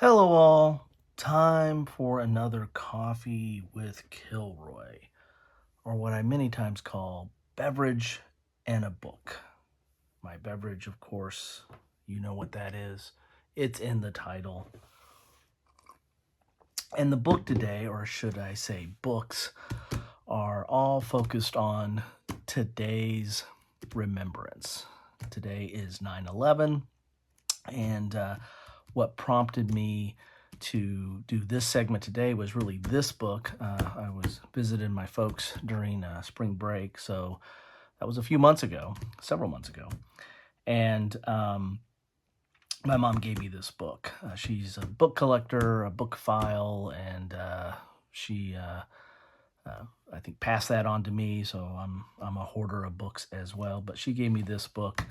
Hello, all. Time for another coffee with Kilroy, or what I many times call beverage and a book. My beverage, of course, you know what that is. It's in the title. And the book today, or should I say books, are all focused on today's remembrance. Today is 9/11, and what prompted me to do this segment today was really this book. I was visiting my folks during spring break, so that was a few months ago, several months ago, and my mom gave me this book. She's a book collector, a book file, and she, I think, passed that on to me. So I'm a hoarder of books as well. But she gave me this book,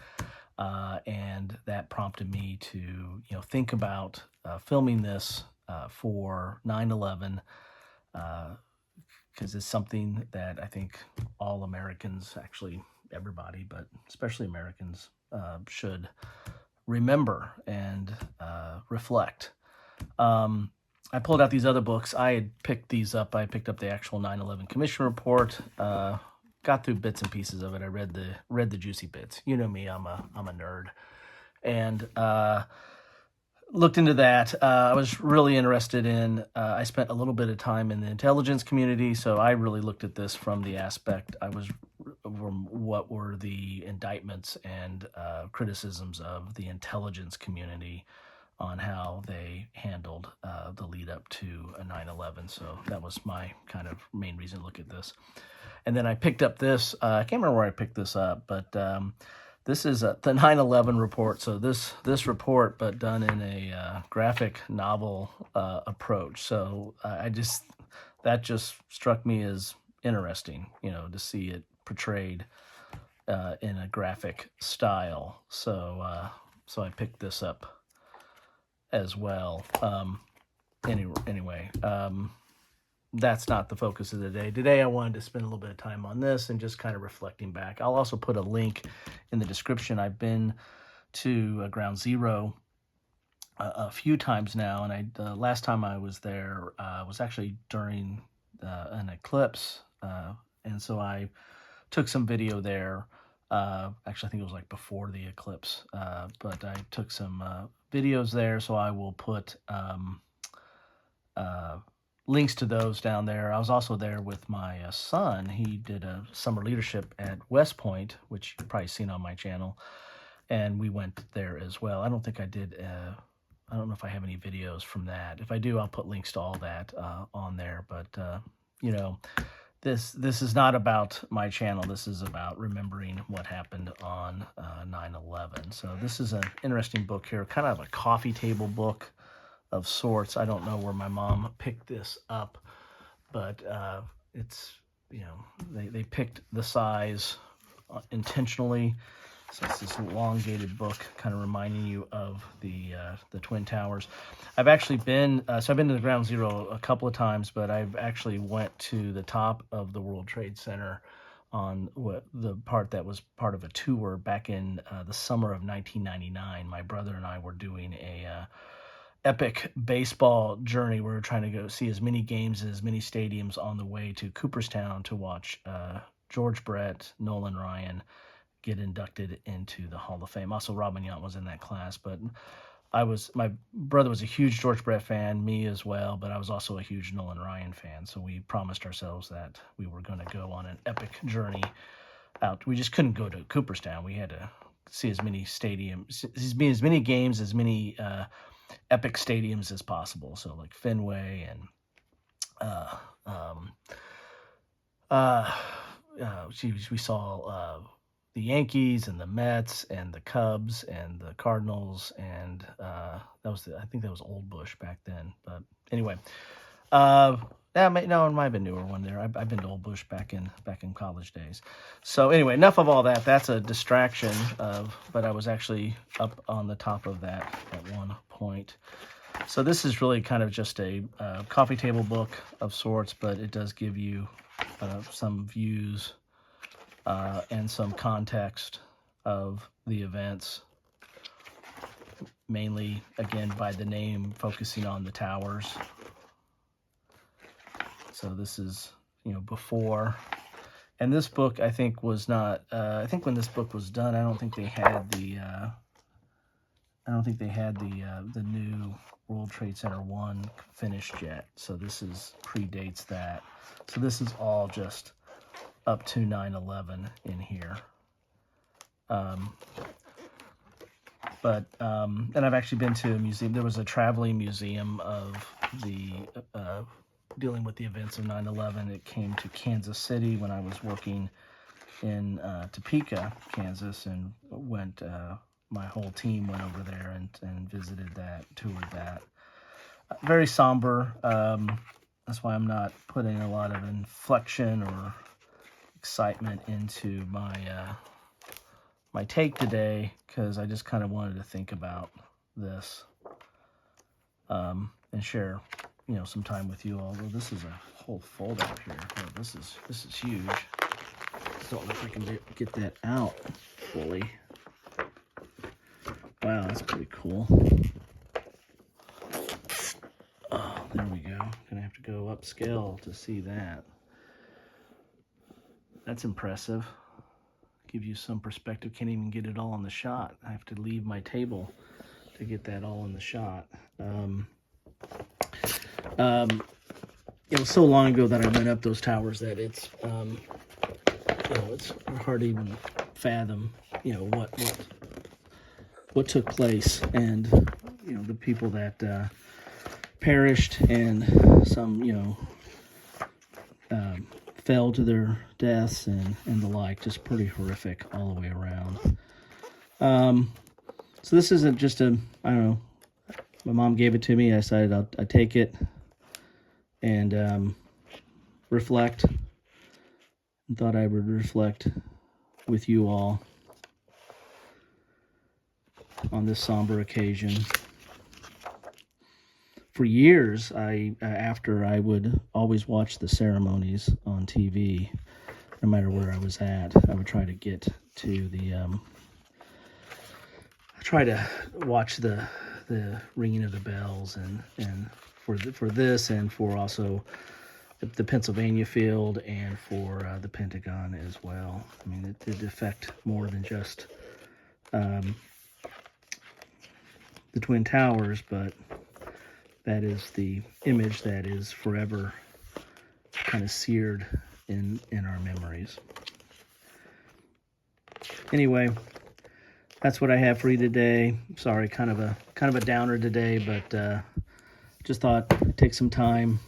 and that prompted me to think about filming this for 9/11, because it's something that I think all Americans, actually everybody, but especially Americans, should remember and reflect. I pulled out these other books. I had picked these up. I picked up the actual 9/11 Commission report. Got through bits and pieces of it. I read the juicy bits. You know me. I'm a nerd, and looked into that. I was really interested in. I spent a little bit of time in the intelligence community, so I really looked at this from the aspect. From what were the indictments and criticisms of the intelligence community on how they handled the lead up to 9/11. So that was my kind of main reason to look at this. And then I picked up this. I can't remember where I picked this up, but this is the 9/11 report. So this report, but done in a graphic novel approach. So that just struck me as interesting, to see it portrayed in a graphic style. So I picked this up as well. Anyway, that's not the focus of the day. Today, I wanted to spend a little bit of time on this and just kind of reflecting back. I'll also put a link in the description. I've been to Ground Zero a few times now, and the last time I was there was actually during an eclipse, and so I took some video there. Actually, I think it was like before the eclipse, but I took some videos there, so I will put links to those down there. I was also there with my son. He did a summer leadership at West Point, which you've probably seen on my channel, and we went there as well. I don't think I did. I don't know if I have any videos from that. If I do, I'll put links to all that on there. But this is not about my channel. This is about remembering what happened on 9/11. So this is an interesting book here, kind of a coffee table book of sorts. I don't know where my mom picked this up, but it's, they picked the size intentionally. So it's this elongated book, kind of reminding you of the Twin Towers. I've actually been I've been to the Ground Zero a couple of times, but I've actually went to the top of the World Trade Center on the part that was part of a tour back in the summer of 1999. My brother and I were doing a epic baseball journey. We were trying to go see as many games, as many stadiums on the way to Cooperstown to watch George Brett, Nolan Ryan get inducted into the Hall of Fame. Also, Robin Yount was in that class, but my brother was a huge George Brett fan, me as well, but I was also a huge Nolan Ryan fan. So we promised ourselves that we were going to go on an epic journey out. We just couldn't go to Cooperstown. We had to see as many stadiums, as many games, as many epic stadiums as possible. So like Fenway and we saw the Yankees and the Mets and the Cubs and the Cardinals, and I think that was Old Bush back then. But anyway, it might have been newer one there. I've been to Old Bush back in college days. So anyway, enough of all that. That's a distraction but I was actually up on the top of that at one point. So this is really kind of just a coffee table book of sorts, but it does give you some views and some context of the events mainly, again, by the name, focusing on the towers. So this is, before. And this book, I think, was not. I think when this book was done, I don't think they had the. The new World Trade Center 1 finished yet. So this predates that. So this is all just up to 9/11 in here. And I've actually been to a museum. There was a traveling museum of the dealing with the events of 9/11. It came to Kansas City when I was working in Topeka, Kansas, and went. My whole team went over there and visited that, toured that. Very somber. That's why I'm not putting a lot of inflection or excitement into my take today, because I just kind of wanted to think about this and share, some time with you all. Although this is a whole fold out here. Oh, this is huge. Don't know if I can get that out fully. Wow, that's pretty cool. Oh, there we go. Gonna have to go upscale to see that. That's impressive. Give you some perspective. Can't even get it all in the shot. I have to leave my table to get that all in the shot. It was so long ago that I went up those towers that it's hard to even fathom, what took place, and the people that perished, and some fell to their deaths and the like. Just pretty horrific all the way around. So this isn't just I don't know, my mom gave it to me. I decided I'd take it and reflect, and thought I would reflect with you all on this somber occasion. For years, after I would always watch the ceremonies on TV, no matter where I was at. I would try to get to the try to watch the ringing of the bells, and for this, and for also the Pennsylvania field, and for the Pentagon as well. I mean, it did affect more than just the Twin Towers, but that is the image that is forever kind of seared in our memories. Anyway, that's what I have for you today. Sorry, kind of a downer today, but just thought I'd take some time.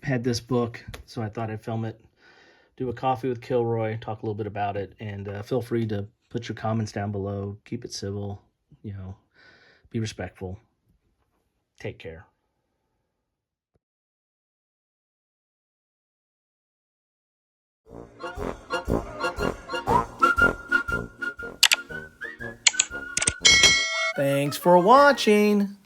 Had this book, so I thought I'd film it, do a coffee with Kilroy, talk a little bit about it, and feel free to put your comments down below. Keep it civil, be respectful. Take care. Thanks for watching.